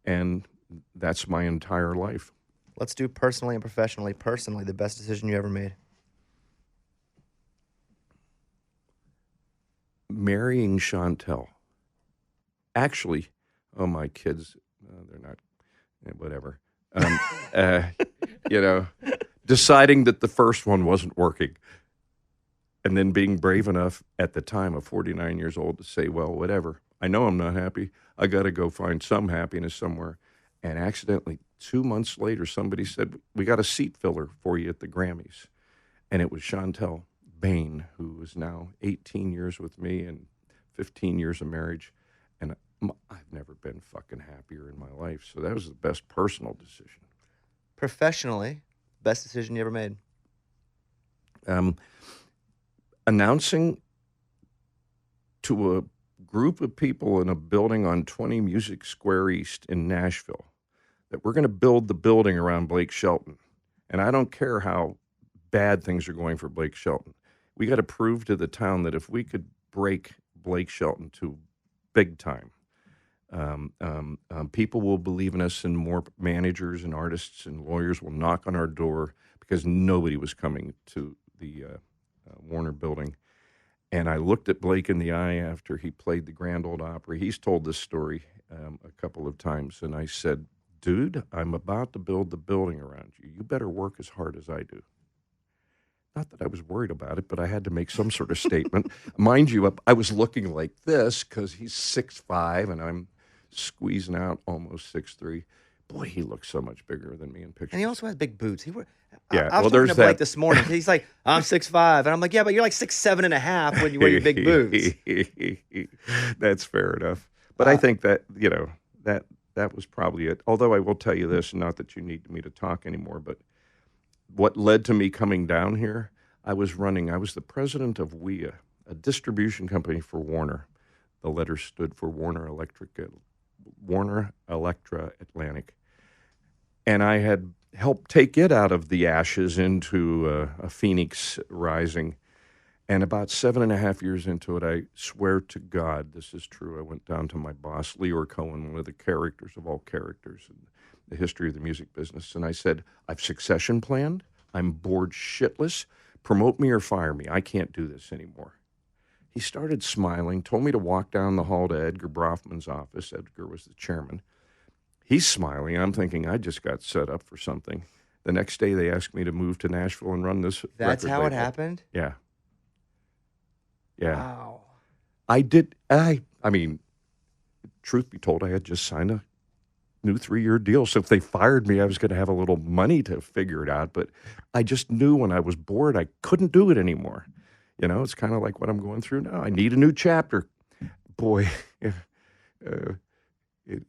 And that's my entire life. Let's do personally and professionally. Personally, the best decision you ever made. Marrying Chantel. Actually, my kids, they're not whatever. Uh, you know, deciding that the first one wasn't working, and then being brave enough at the time of 49 years old to say, well, whatever. I know I'm not happy. I got to go find some happiness somewhere. And accidentally, 2 months later, somebody said, we got a seat filler for you at the Grammys. And it was Chantel Bain, who is now 18 years with me and 15 years of marriage. And I've never been fucking happier in my life. So that was the best personal decision. Professionally, best decision you ever made? Announcing to a group of people in a building on 20 Music Square East in Nashville that we're going to build the building around Blake Shelton. And I don't care how bad things are going for Blake Shelton. We got to prove to the town that if we could break Blake Shelton to big time, people will believe in us, and more managers and artists and lawyers will knock on our door, because nobody was coming to the Warner building. And I looked at Blake in the eye after he played the Grand Ole Opry. He's told this story a couple of times. And I said, dude, I'm about to build the building around you. You better work as hard as I do. Not that I was worried about it, but I had to make some sort of statement. Mind you, I was looking like this because he's 6'5", and I'm squeezing out almost 6'3". Boy, he looks so much bigger than me in pictures. And he also has big boots. Yeah, I was talking to Blake this morning. He's like, I'm 6'5", and I'm like, yeah, but you're like 6'7.5" when you wear your big boots. That's fair enough. But I think that that was probably it. Although I will tell you this, not that you need me to talk anymore, but what led to me coming down here, I was the president of WEA, a distribution company for Warner. The letter stood for Warner Electra Atlantic. And I had helped take it out of the ashes into a phoenix rising. And about 7.5 years into it, I swear to God, this is true. I went down to my boss, Leor Cohen, one of the characters of all characters in the history of the music business. And I said, I've succession planned. I'm bored shitless. Promote me or fire me. I can't do this anymore. He started smiling, told me to walk down the hall to Edgar Brofman's office. Edgar was the chairman. He's smiling. I'm thinking, I just got set up for something. The next day, they asked me to move to Nashville and run this. That's how it happened? Yeah. Wow. I did. I mean, truth be told, I had just signed a new 3-year deal. So if they fired me, I was going to have a little money to figure it out. But I just knew when I was bored, I couldn't do it anymore. You know, it's kind of like what I'm going through now. I need a new chapter. Boy,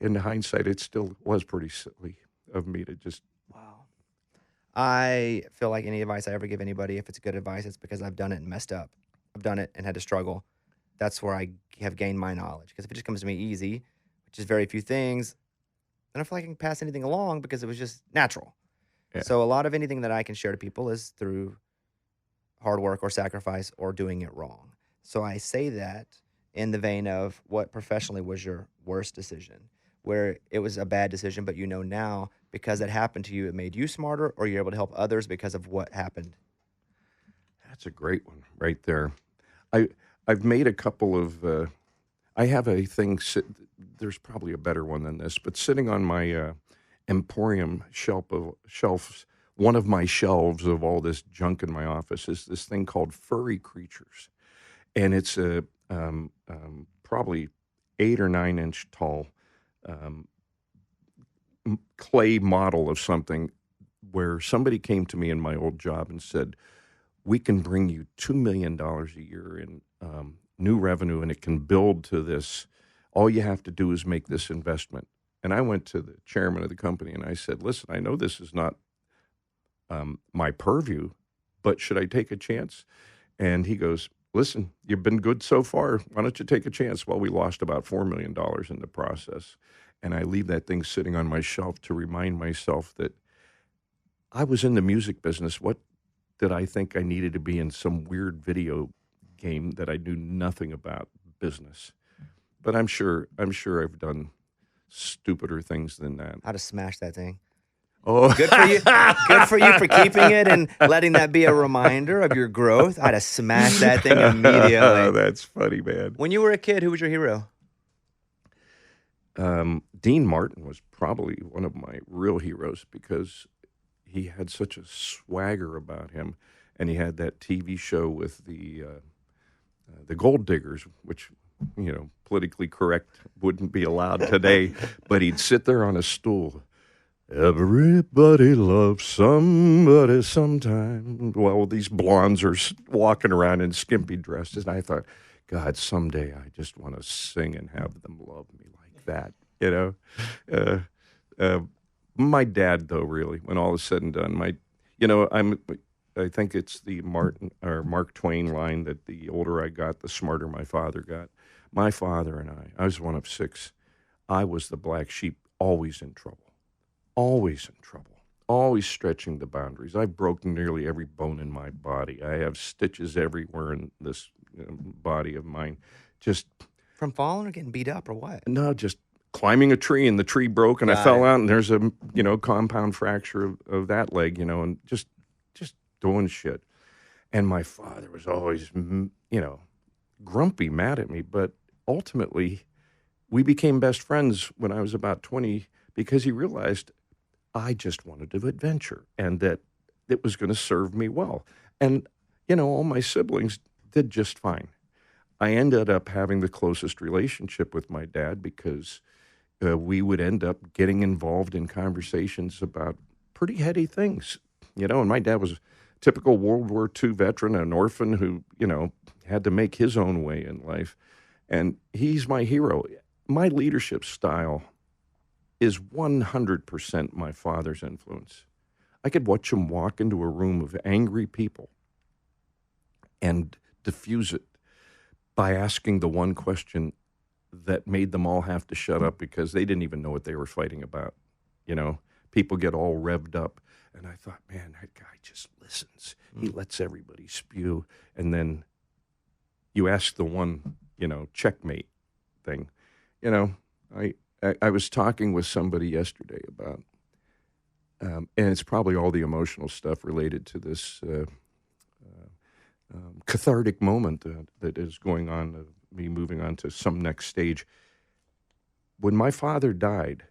in hindsight, it still was pretty silly of me to just... Wow. I feel like any advice I ever give anybody, if it's good advice, it's because I've done it and messed up. I've done it and had to struggle. That's where I have gained my knowledge. Because if it just comes to me easy, which is very few things, then I feel like I can pass anything along because it was just natural. Yeah. So a lot of anything that I can share to people is through hard work or sacrifice or doing it wrong. So I say that in the vein of what professionally was your worst decision, where it was a bad decision, but you know now because it happened to you, it made you smarter, or you're able to help others because of what happened. That's a great one right there. I've made a couple of, I have a thing, there's probably a better one than this, but sitting on my Emporium shelves, one of my shelves of all this junk in my office is this thing called Furry Creatures. And it's a probably 8 or 9 inch tall clay model of something where somebody came to me in my old job and said, we can bring you $2 million a year in new revenue, and it can build to this. All you have to do is make this investment. And I went to the chairman of the company and I said, listen, I know this is not my purview, but should I take a chance? And he goes, listen, you've been good so far. Why don't you take a chance? Well, we lost about $4 million in the process. And I leave that thing sitting on my shelf to remind myself that I was in the music business. What did I think I needed to be in some weird video game that I knew nothing about business? But I'm sure I've done stupider things than that. How to smash that thing. Oh, good for you! Good for you for keeping it and letting that be a reminder of your growth. I had to smash that thing immediately. That's funny, man. When you were a kid, who was your hero? Dean Martin was probably one of my real heroes because he had such a swagger about him, and he had that TV show with the Gold Diggers, which politically correct wouldn't be allowed today, but he'd sit there on a stool. Everybody loves somebody sometime. Well, these blondes are walking around in skimpy dresses, and I thought, God, someday I just want to sing and have them love me like that, Uh, uh, my dad, though, really, when all is said and done, I think it's the Mark Twain line that the older I got, the smarter my father got. My father and I was one of six. I was the black sheep, always in trouble, always stretching the boundaries. I've broken nearly every bone in my body. I have stitches everywhere in this body of mine. Just From falling or getting beat up or what? no, just climbing a tree and the tree broke and I fell out and there's a compound fracture of that leg, and just doing shit. And my father was always grumpy, mad at me, but ultimately we became best friends when I was about 20 because he realized I just wanted to adventure and that it was going to serve me well. And all my siblings did just fine. I ended up having the closest relationship with my dad because we would end up getting involved in conversations about pretty heady things, and my dad was a typical World War II veteran, an orphan who, had to make his own way in life. And he's my hero. My leadership style is 100% my father's influence. I could watch him walk into a room of angry people and diffuse it by asking the one question that made them all have to shut up because they didn't even know what they were fighting about. People get all revved up. And I thought, man, that guy just listens. He lets everybody spew. And then you ask the one, checkmate thing. I was talking with somebody yesterday about, and it's probably all the emotional stuff related to this cathartic moment that is going on, me moving on to some next stage. When my father died,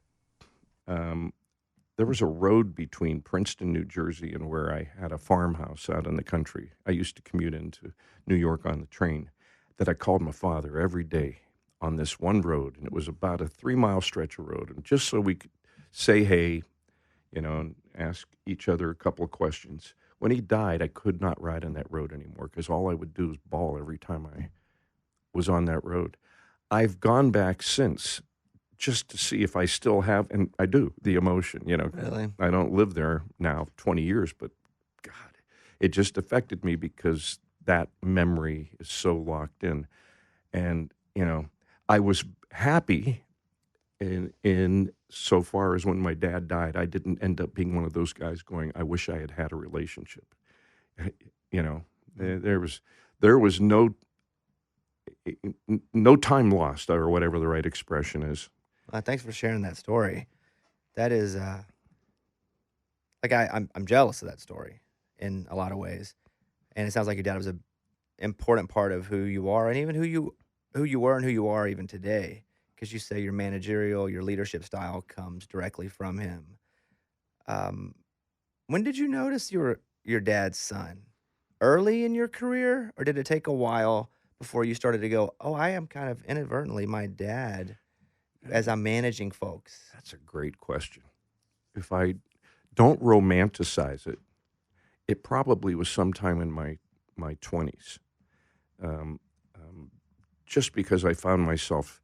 there was a road between Princeton, New Jersey, and where I had a farmhouse out in the country. I used to commute into New York on the train, that I called my father every day on this one road, and it was about a 3-mile stretch of road, and just so we could say hey, and ask each other a couple of questions. When he died, I could not ride on that road anymore because all I would do was bawl every time I was on that road. I've gone back since just to see if I still have, and I do, the emotion, Really? I don't live there now 20 years, but God, it just affected me because that memory is so locked in. And, I was happy in so far as when my dad died, I didn't end up being one of those guys going, I wish I had had a relationship. There was no time lost, or whatever the right expression is. Thanks for sharing that story. That is, I'm jealous of that story in a lot of ways, and it sounds like your dad was an important part of who you are, and even who you were and who you are even today. Because you say your managerial, your leadership style comes directly from him. When did you notice you were your dad's son? Early in your career, or did it take a while before you started to go, oh, I am kind of inadvertently my dad as I'm managing folks? That's a great question. If I don't romanticize it, it probably was sometime in my 20s. Just because I found myself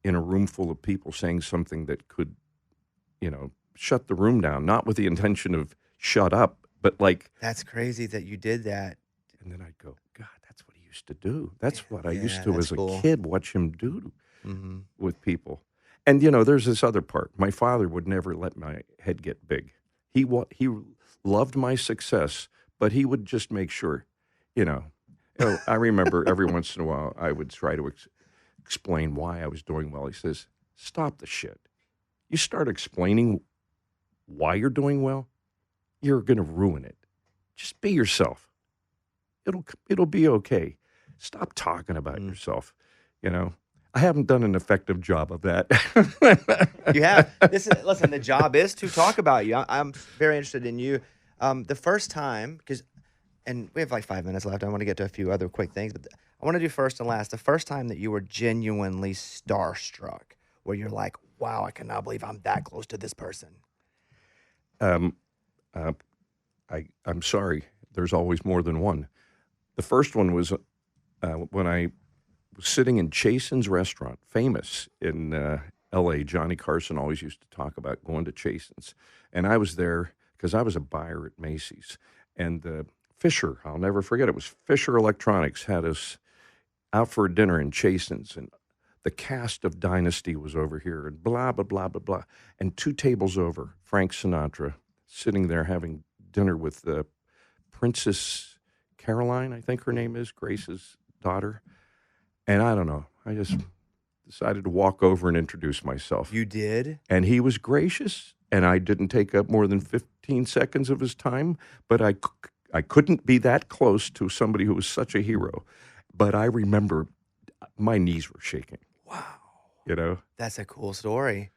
in a room full of people saying something that could, shut the room down, not with the intention of shut up, but like. That's crazy that you did that. And then I'd go, God, that's what he used to do. That's what I used Yeah, to, that's as cool. a kid, watch him do Mm-hmm. with people. And, there's this other part. My father would never let my head get big. He loved my success, but he would just make sure, I remember every once in a while I would try to explain why I was doing well. He says, stop the shit. You start explaining why you're doing well, you're going to ruin it. Just be yourself. It'll be okay. Stop talking about yourself. I haven't done an effective job of that. You have. Listen, the job is to talk about you. I'm very interested in you. The first time, and we have like 5 minutes left. I want to get to a few other quick things, but I want to do first and last. The first time that you were genuinely starstruck, where you're like, wow, I cannot believe I'm that close to this person. I'm sorry. There's always more than one. The first one was when I was sitting in Chasen's restaurant, famous in L.A. Johnny Carson always used to talk about going to Chasen's. And I was there because I was a buyer at Macy's. And Fisher, I'll never forget, it was Fisher Electronics, had us out for a dinner in Chasen's. And the cast of Dynasty was over here and blah, blah, blah, blah, blah. And 2 tables over, Frank Sinatra sitting there having dinner with Princess Caroline, I think her name is, Grace's daughter. And I don't know, I just decided to walk over and introduce myself. You did? And he was gracious, and I didn't take up more than 15 seconds of his time, but I couldn't be that close to somebody who was such a hero. But I remember my knees were shaking. Wow. You know? That's a cool story.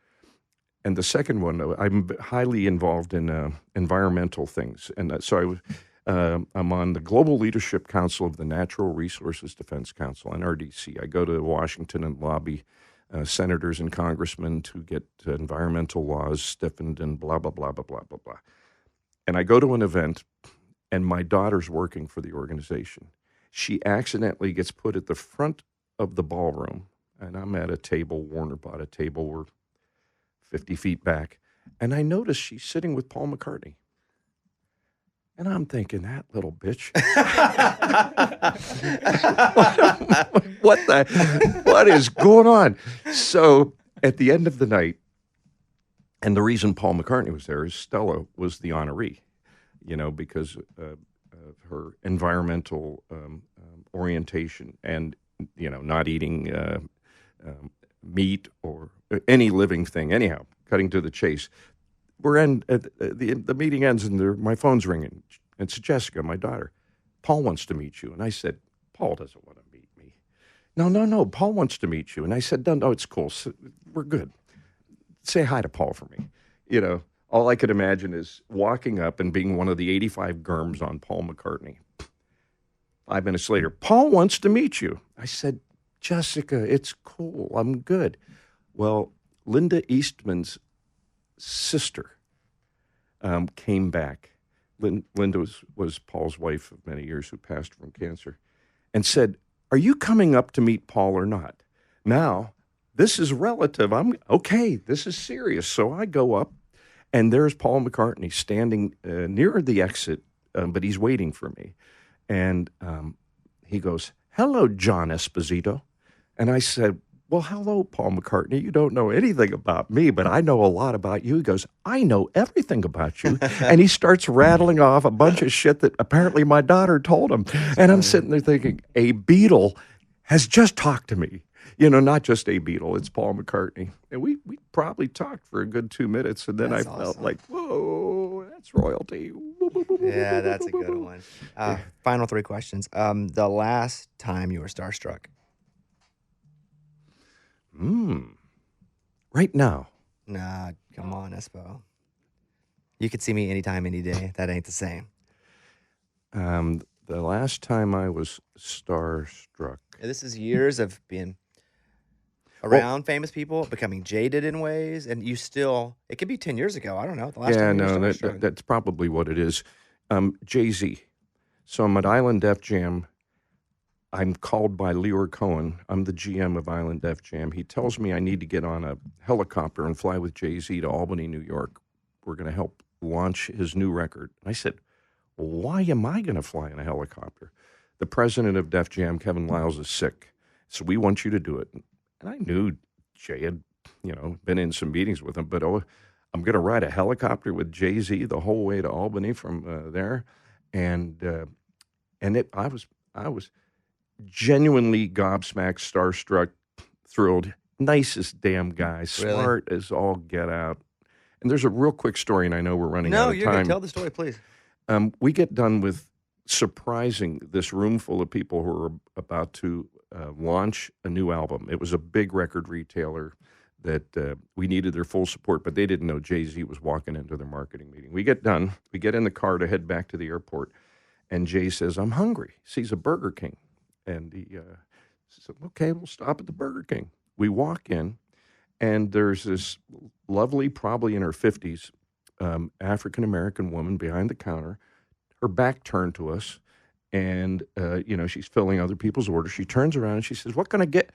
And the second one, I'm highly involved in environmental things. And so I'm on the Global Leadership Council of the Natural Resources Defense Council, NRDC. I go to Washington and lobby senators and congressmen to get environmental laws stiffened and blah, blah, blah, blah, blah, blah, blah. And I go to an event, and my daughter's working for the organization. She accidentally gets put at the front of the ballroom, and I'm at a table, Warner bought a table, we're 50 feet back, and I notice she's sitting with Paul McCartney. And I'm thinking, that little bitch. What is going on? So at the end of the night, and the reason Paul McCartney was there is Stella was the honoree, you know, because of her environmental orientation and, you know, not eating meat or any living thing. Anyhow, cutting to the chase. The meeting ends and my phone's ringing. It's Jessica, my daughter. Paul wants to meet you. And I said, Paul doesn't want to meet me. No, Paul wants to meet you. And I said, no, it's cool. We're good. Say hi to Paul for me. You know, all I could imagine is walking up and being one of the 85 germs on Paul McCartney. 5 minutes later, Paul wants to meet you. I said, Jessica, it's cool. I'm good. Well, Linda Eastman's sister came back. Linda was Paul's wife of many years who passed from cancer, and said, are you coming up to meet Paul or not? Now, this is relative. I'm okay. This is serious. So I go up, and there's Paul McCartney standing near the exit, but he's waiting for me. And he goes, hello, John Esposito. And I said, well, hello, Paul McCartney. You don't know anything about me, but I know a lot about you. He goes, I know everything about you. And he starts rattling off a bunch of shit that apparently my daughter told him. And I'm sitting there thinking, a Beatle has just talked to me. You know, not just a Beatle, it's Paul McCartney. And we probably talked for a good 2 minutes, and then I felt like, whoa, that's royalty. Yeah, that's a good one. Final 3 questions. The last time you were starstruck? Right now. Nah, come on, Espo. You could see me anytime, any day. That ain't the same. The last time I was starstruck. This is years of being around famous people, becoming jaded in ways, and you still, it could be 10 years ago. I don't know. The last time you were starstruck. That's probably what it is. JayZ. So I'm at Island Def Jam. I'm called by Leor Cohen. I'm the GM of Island Def Jam. He tells me I need to get on a helicopter and fly with JayZ to Albany, New York. We're going to help launch his new record. I said, why am I going to fly in a helicopter? The president of Def Jam, Kevin Liles, is sick, so we want you to do it. And I knew Jay had, you know, been in some meetings with him, but I'm going to ride a helicopter with JayZ the whole way to Albany from there. I was genuinely gobsmacked, starstruck, thrilled, nicest damn guy, smart as all get out. And there's a real quick story, and I know we're running out of time. No, you're going to tell the story, please. We get done with surprising this room full of people who are about to launch a new album. It was a big record retailer that we needed their full support, but they didn't know JayZ was walking into their marketing meeting. We get done. We get in the car to head back to the airport, and Jay says, "I'm hungry." Sees a Burger King. And he said, "Okay, we'll stop at the Burger King." We walk in, and there's this lovely, probably in her 50s, African-American woman behind the counter, her back turned to us, and, she's filling other people's orders. She turns around and she says, "What can I get?"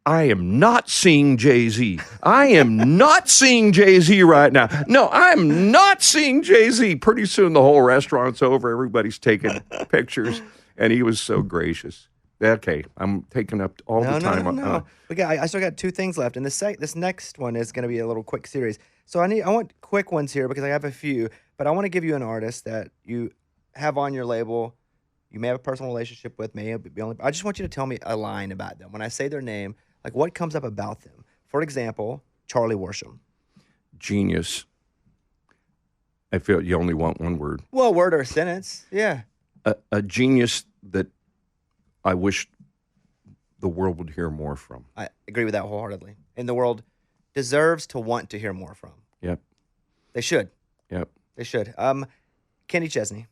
I am not seeing JayZ. I am not seeing JayZ right now. No, I'm not seeing JayZ. Pretty soon the whole restaurant's over. Everybody's taking pictures, and he was so gracious. Okay, I'm taking up all the time. No. I still got two things left, and this next one is going to be a little quick series. So I want quick ones here because I have a few, but I want to give you an artist that you have on your label. You may have a personal relationship with. I just want you to tell me a line about them. When I say their name, like what comes up about them. For example, Charlie Worsham. Genius. I feel you only want one word. Well, a word or a sentence. Yeah. A genius that I wish the world would hear more from. I agree with that wholeheartedly. And the world deserves to want to hear more from. Yep. They should. Yep. They should. Kenny Chesney.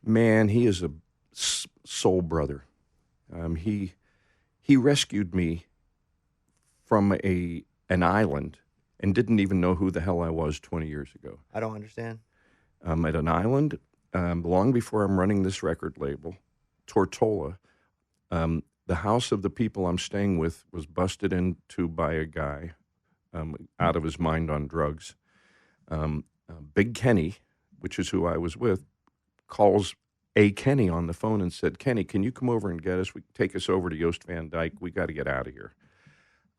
Man, he is a soul brother. He rescued me from an island and didn't even know who the hell I was 20 years ago. I don't understand. At an island, long before I'm running this record label, Tortola, the house of the people I'm staying with was busted into by a guy out of his mind on drugs. Big Kenny, which is who I was with, calls a Kenny on the phone and said, "Kenny, can you come over and get us? Take us over to Joost Van Dyke. We got to get out of here."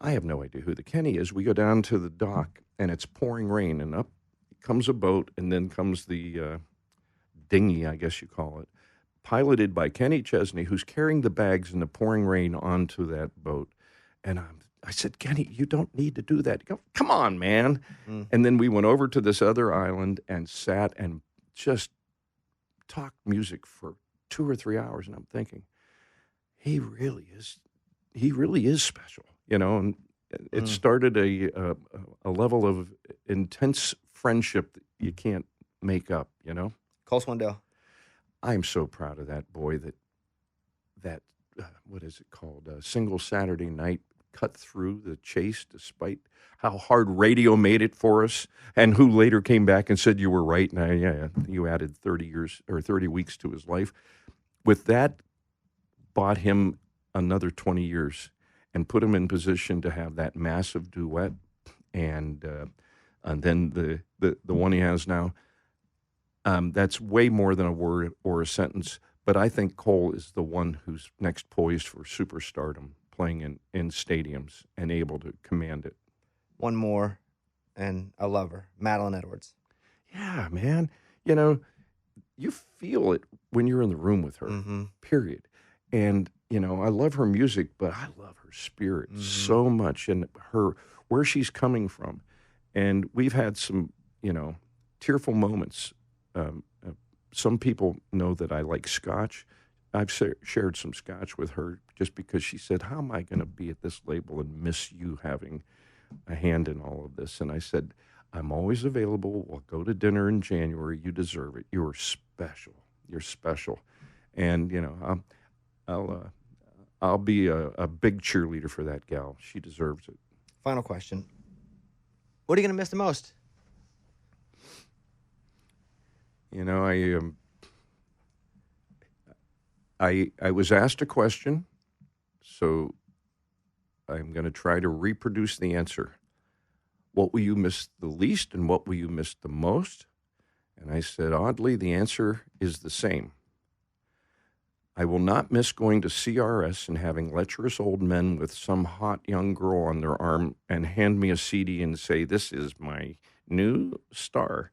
I have no idea who the Kenny is. We go down to the dock, and it's pouring rain, and up comes a boat, and then comes the dinghy, I guess you call it, piloted by Kenny Chesney, who's carrying the bags in the pouring rain onto that boat. And I said, "Kenny, you don't need to do that." He goes, "Come on, man." And then we went over to this other island and sat and just talked music for 2 or 3 hours. And I'm thinking, he really is special, and it started a level of intense friendship that you can't make up, Cole Swindell. I'm so proud of that boy that what is it called? Single Saturday Night cut through the chase despite how hard radio made it for us, and who later came back and said, "You were right." And you added 30 years or 30 weeks to his life. With that, bought him another 20 years and put him in position to have that massive duet, and then the one he has now. That's way more than a word or a sentence, but I think Cole is the one who's next poised for superstardom, playing in stadiums and able to command it. One more, and I love her, Madeline Edwards. Yeah, man. You feel it when you're in the room with her, period. And, I love her music, but I love her spirit so much, and where she's coming from. And we've had some, tearful moments. Some people know that I like scotch. I've shared some scotch with her just because she said, "How am I going to be at this label and miss you having a hand in all of this?" And I said, "I'm always available. We'll go to dinner in January. You deserve it. You're special. You're special." And, I'll be a big cheerleader for that gal. She deserves it. Final question. What are you going to miss the most? I was asked a question, so I'm going to try to reproduce the answer. What will you miss the least and what will you miss the most? And I said, oddly, the answer is the same. I will not miss going to CRS and having lecherous old men with some hot young girl on their arm and hand me a CD and say, "This is my new star,"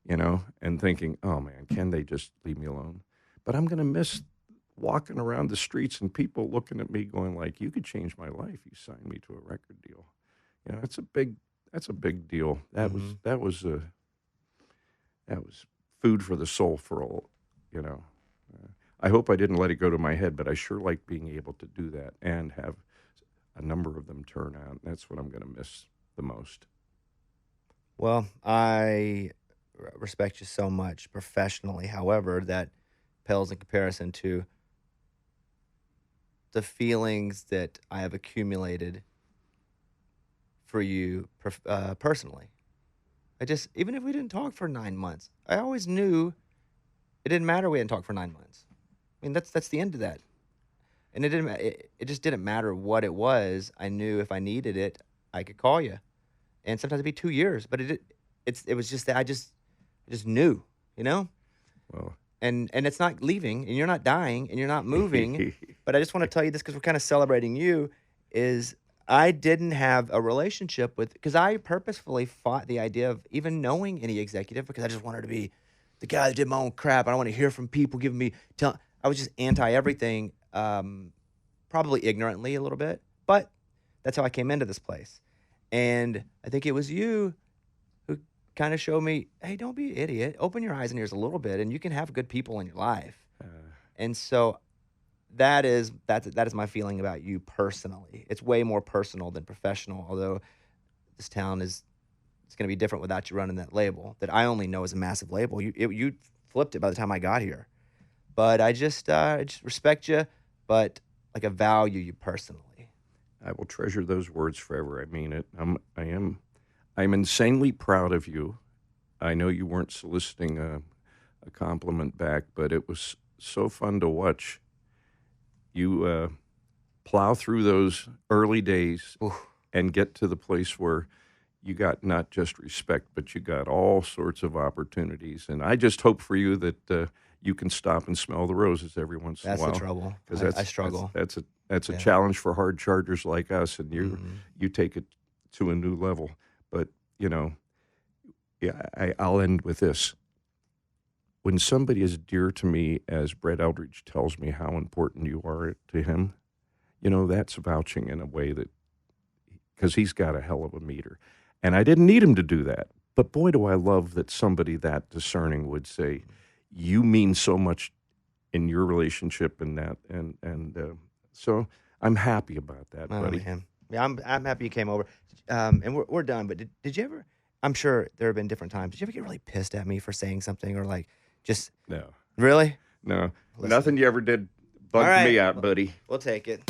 and thinking, "Oh, man, can they just leave me alone?" But I'm going to miss walking around the streets and people looking at me going like, "You could change my life. You signed me to a record deal." That's a big deal. That was food for the soul for all, I hope I didn't let it go to my head, but I sure like being able to do that and have a number of them turn out. That's what I'm going to miss the most. Well, I respect you so much professionally. However, that pales in comparison to the feelings that I have accumulated for you personally. I just, even if we didn't talk for 9 months, I always knew it didn't matter we hadn't talked for 9 months. I mean, that's the end of that. And it just didn't matter what it was. I knew if I needed it, I could call you. And sometimes it'd be 2 years, but it was just that I just knew, you know? Well, And it's not leaving, and you're not dying, and you're not moving. But I just want to tell you this because we're kind of celebrating you. Is I didn't have a relationship with, because I purposefully fought the idea of even knowing any executive because I just wanted to be the guy that did my own crap. I don't want to hear from people giving me I was just anti everything, probably ignorantly a little bit, but that's how I came into this place. And I think it was you who kind of showed me, hey, don't be an idiot. Open your eyes and ears a little bit, and you can have good people in your life. And so that is my feeling about you personally. It's way more personal than professional, although this town it's going to be different without you running that label that I only know as a massive label. You flipped it by the time I got here. But I just respect you, but like I value you personally. I will treasure those words forever. I mean it. I'm insanely proud of you. I know you weren't soliciting a compliment back, but it was so fun to watch you plow through those early days and get to the place where you got not just respect, but you got all sorts of opportunities. And I just hope for you that you can stop and smell the roses every once in a while. That's the trouble. Because I struggle. That's a challenge for hard chargers like us, and you take it to a new level. But I'll end with this. When somebody as dear to me as Brett Eldredge tells me how important you are to him, that's vouching in a way that, because he's got a hell of a meter. And I didn't need him to do that. But boy, do I love that somebody that discerning would say, you mean so much in your relationship and that. And so I'm happy about that, buddy. Man. Yeah, I'm happy you came over. And we're done. But did you ever, I'm sure there have been different times, did you ever get really pissed at me for saying something or like just. No. Really? No. Nothing you ever did bugged me out, buddy. We'll take it.